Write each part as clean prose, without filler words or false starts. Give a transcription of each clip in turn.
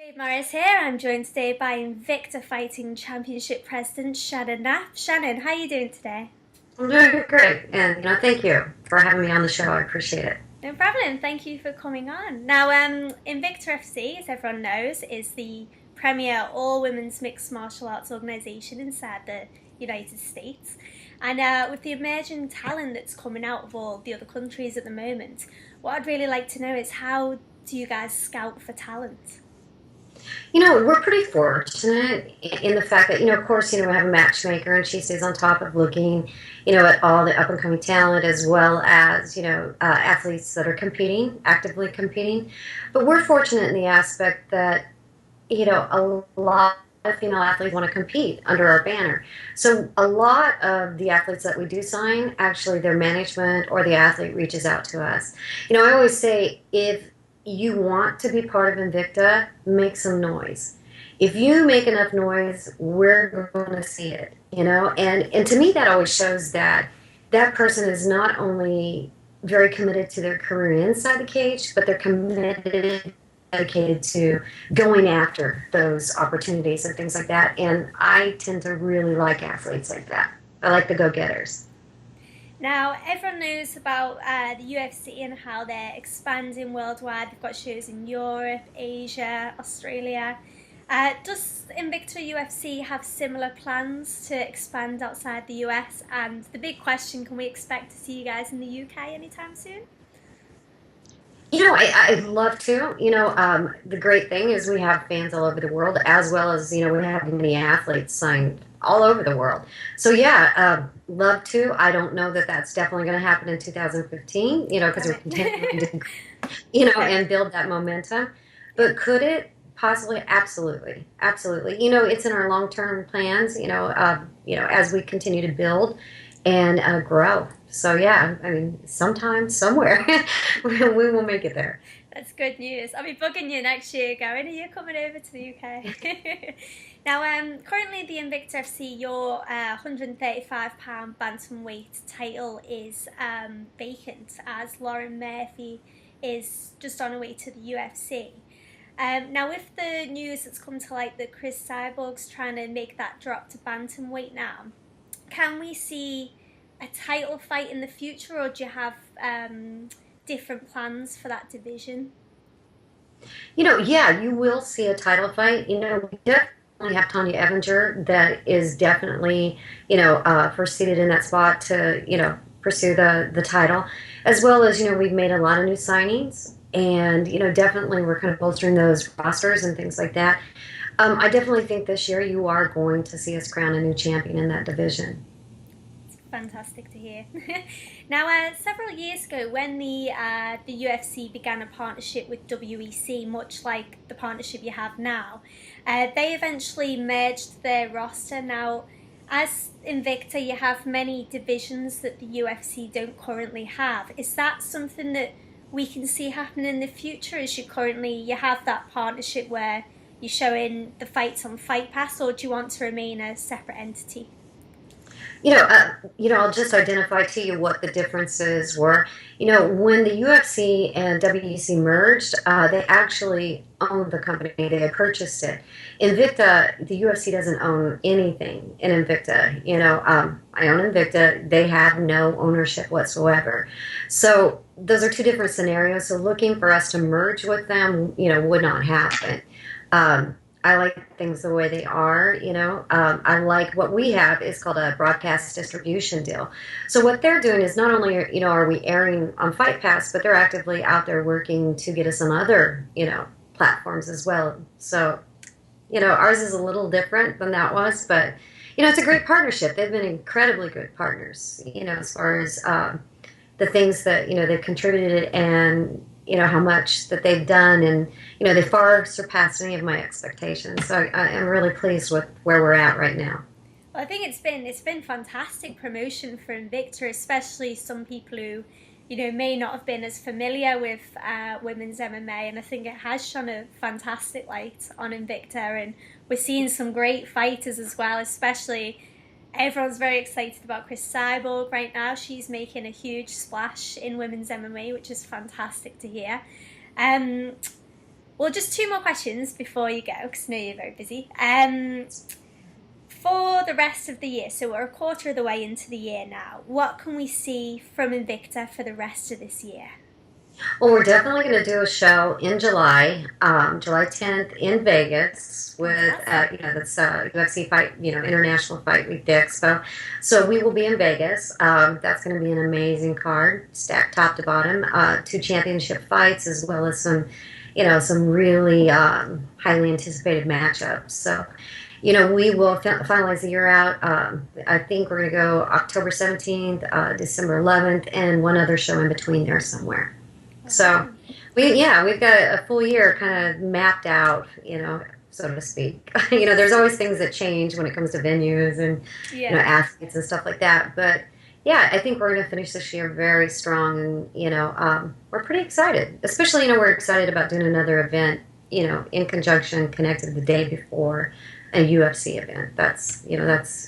Jade Morris here. I'm joined today by Invicta Fighting Championship President Shannon Knapp. Shannon, how are you doing today? I'm doing great, and thank you for having me on the show. I appreciate it. No problem. Thank you for coming on. Now, Invicta FC, as everyone knows, is the premier all-women's mixed martial arts organisation inside the United States. And with the emerging talent that's coming out of all the other countries at the moment, what I'd really like to know is how do you guys scout for talent? We're pretty fortunate in the fact that, of course, we have a matchmaker and she stays on top of looking, at all the up and coming talent as well as, athletes that are competing, actively competing. But we're fortunate in the aspect that, a lot of female athletes want to compete under our banner. So a lot of the athletes that we do sign, actually their management or the athlete reaches out to us. I always say if you want to be part of Invicta, make some noise. If you make enough noise, we're going to see it, and to me that always shows that that person is not only very committed to their career inside the cage, but they're committed, dedicated to going after those opportunities and things like that. And I tend to really like athletes like that. I like the go-getters. Now, everyone knows about the UFC and how they're expanding worldwide. They've got shows in Europe, Asia, Australia. Does Invicta UFC have similar plans to expand outside the US? And the big question, can we expect to see you guys in the UK anytime soon? I'd love to. The great thing is we have fans all over the world, as well as, we have many athletes signed all over the world. So, yeah, love to. I don't know that that's definitely going to happen in 2015, because we're continuing to, and build that momentum. But could it? Possibly, absolutely, absolutely. It's in our long-term plans. As we continue to build and grow. So yeah, I mean, sometime, somewhere, we will make it there. That's good news. I'll be bugging you next year going, are you coming over to the UK? Now, currently the Invicta FC, your 135-pound bantamweight title is vacant as Lauren Murphy is just on her way to the UFC. Now, with the news that's come to light that Chris Cyborg's trying to make that drop to bantamweight now, can we see a title fight in the future, or do you have different plans for that division? Yeah, you will see a title fight. We definitely have Tanya Evinger that is definitely, first seated in that spot to, pursue the title, as well as, we've made a lot of new signings. And, definitely we're kind of bolstering those rosters and things like that. I definitely think this year you are going to see us crown a new champion in that division. Fantastic to hear. Now, several years ago, when the UFC began a partnership with WEC, much like the partnership you have now, they eventually merged their roster. Now, as Invicta, you have many divisions that the UFC don't currently have. Is that something that we can see happening in the future? As you have that partnership where you're showing the fights on Fight Pass, or do you want to remain a separate entity? I'll just identify to you what the differences were. When the UFC and WEC merged, they actually owned the company. They had purchased it. Invicta, the UFC doesn't own anything in Invicta. I own Invicta. They have no ownership whatsoever. So those are two different scenarios. So looking for us to merge with them, would not happen. I like things the way they are, I like what we have is called a broadcast distribution deal. So what they're doing is not only, are we airing on Fight Pass, but they're actively out there working to get us on other, platforms as well. So, ours is a little different than that was, but, it's a great partnership. They've been incredibly good partners, as far as the things that, they've contributed and, how much that they've done, and they far surpassed any of my expectations. So I am really pleased with where we're at right now. Well, I think it's been fantastic promotion for Invicta, especially some people who, may not have been as familiar with women's MMA, and I think it has shone a fantastic light on Invicta, and we're seeing some great fighters as well, especially. Everyone's very excited about Chris Cyborg right now. She's making a huge splash in women's MMA, which is fantastic to hear. Well, just two more questions before you go, because I know you're very busy. For the rest of the year, so we're a quarter of the way into the year now, what can we see from Invicta for the rest of this year? Well, we're definitely going to do a show in July, July 10th in Vegas with, that's UFC Fight, International Fight Week, the Expo. So we will be in Vegas. That's going to be an amazing card, stacked top to bottom, two championship fights, as well as some really highly anticipated matchups. So, we will finalize the year out. I think we're going to go October 17th, December 11th, and one other show in between there somewhere. So, we've got a full year kind of mapped out, so to speak. There's always things that change when it comes to venues and, athletes and stuff like that. But, yeah, I think we're going to finish this year very strong. And, we're pretty excited. Especially, we're excited about doing another event, in conjunction, connected the day before a UFC event. That's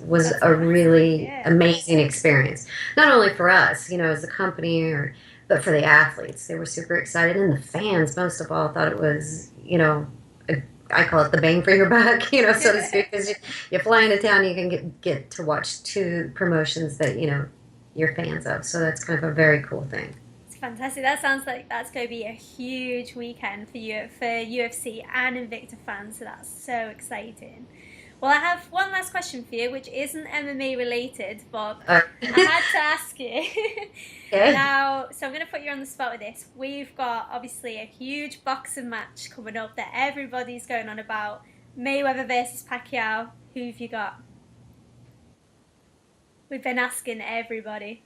was a really amazing experience. Not only for us, as a company but for the athletes. They were super excited, and the fans, most of all, thought it was, I call it the bang for your buck, so to speak, because you fly into town, you can get to watch two promotions that, you're fans of. So that's kind of a very cool thing. It's fantastic. That sounds like that's going to be a huge weekend for UFC and Invicta fans, so that's so exciting. Well, I have one last question for you, which isn't MMA related, but I had to ask you. Okay. Now, so I'm going to put you on the spot with this. We've got, obviously, a huge boxing match coming up that everybody's going on about. Mayweather versus Pacquiao. Who have you got? We've been asking everybody.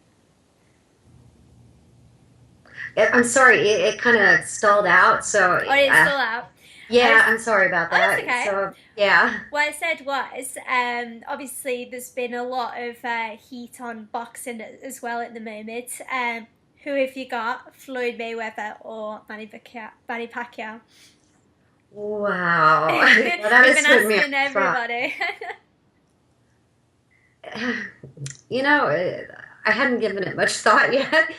I'm sorry, it kind of stalled out, so... Oh, it's still out? Yeah, I'm sorry about that. Oh, that's okay. So, yeah. What I said was, obviously there's been a lot of heat on boxing as well at the moment. Who have you got? Floyd Mayweather or Manny Pacquiao? Wow. Well, that We've been asking everybody. I hadn't given it much thought yet.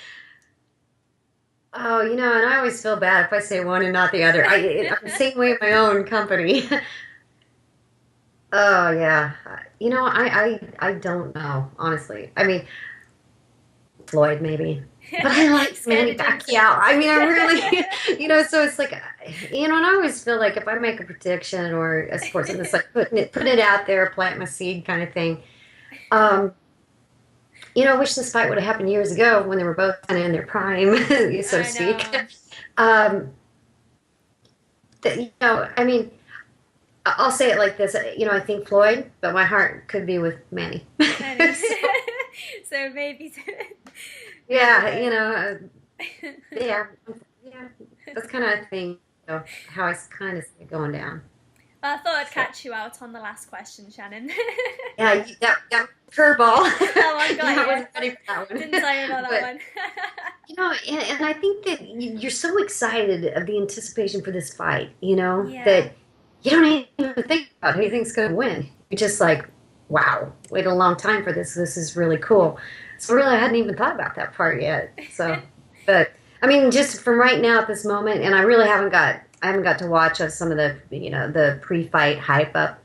Oh, and I always feel bad if I say one and not the other. I'm the same way in my own company. Oh, yeah. I don't know, honestly. I mean, Floyd, maybe. But I like Manny Pacquiao. I mean, I really, so it's like, and I always feel like if I make a prediction or a sports, it's like put it out there, plant my seed kind of thing. I wish this fight would have happened years ago when they were both kind of in their prime, so to speak. I mean, I'll say it like this. I think Floyd, but my heart could be with Manny. So maybe. Yeah, yeah. That's kind of a thing. How I kind of see it going down. Well, I thought I'd catch you out on the last question, Shannon. Yeah, that curveball. Oh my God, I wasn't ready for that one. Didn't tell you about that one. And I think that you're so excited of the anticipation for this fight, Yeah. that you don't even think about who you think's going to win. You're just like, wow, waited a long time for this. This is really cool. So really, I hadn't even thought about that part yet. So, but I mean, just from right now at this moment, and I really haven't got to watch some of the, the pre-fight hype up,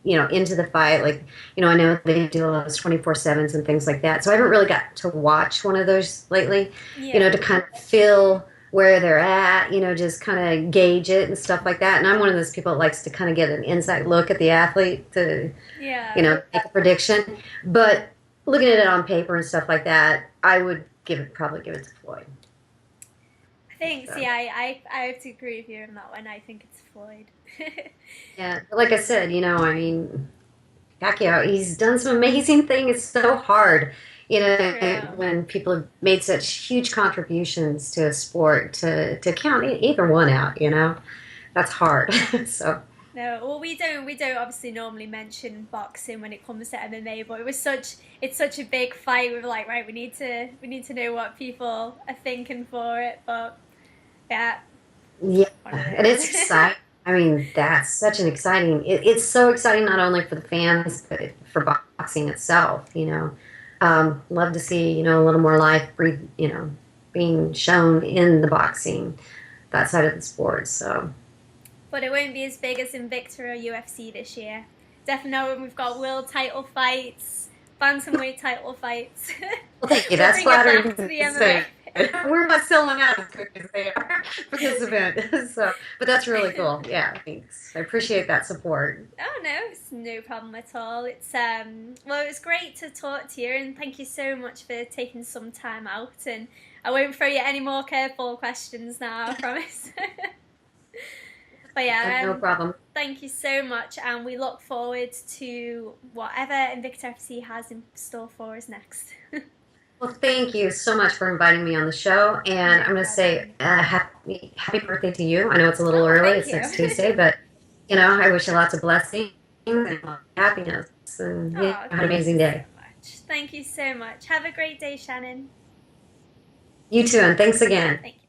into the fight. Like, I know they do a lot of 24/7s and things like that. So I haven't really got to watch one of those lately, to kind of feel where they're at, just kind of gauge it and stuff like that. And I'm one of those people that likes to kind of get an inside look at the athlete to, make a prediction. But looking at it on paper and stuff like that, I would probably give it to Floyd. Thanks. Yeah, I have to agree with you on that one. I think it's Floyd. Yeah, like I said, I mean, Pacquiao, he's done some amazing things. It's so hard, when people have made such huge contributions to a sport to count either one out. That's hard. So. No, well, we don't obviously normally mention boxing when it comes to MMA, but it's such a big fight. We're like, right, we need to know what people are thinking for it, but yeah, and it's exciting. I mean, that's such an exciting. It's so exciting not only for the fans but for boxing itself. Love to see a little more life being shown in the boxing, that side of the sport. So. But it won't be as big as Invicta or UFC this year. Definitely know when we've got world title fights, bantamweight title fights. Well, thank you. That's flattering to say. We're not selling out as quick as they are for this event. So, but that's really cool. Yeah, thanks. I appreciate that support. Oh no, it's no problem at all. It's well, it was great to talk to you, and thank you so much for taking some time out. And I won't throw you any more curveball questions now, I promise. But yeah, no problem. Thank you so much, and we look forward to whatever Invicta FC has in store for us next. Well, thank you so much for inviting me on the show, and I'm going to say happy birthday to you. I know it's a little early, it's next Tuesday, but you know, I wish you lots of blessings and happiness, and have an amazing day. Thank you so much. Have a great day, Shannon. You too, and thanks again. Thank you.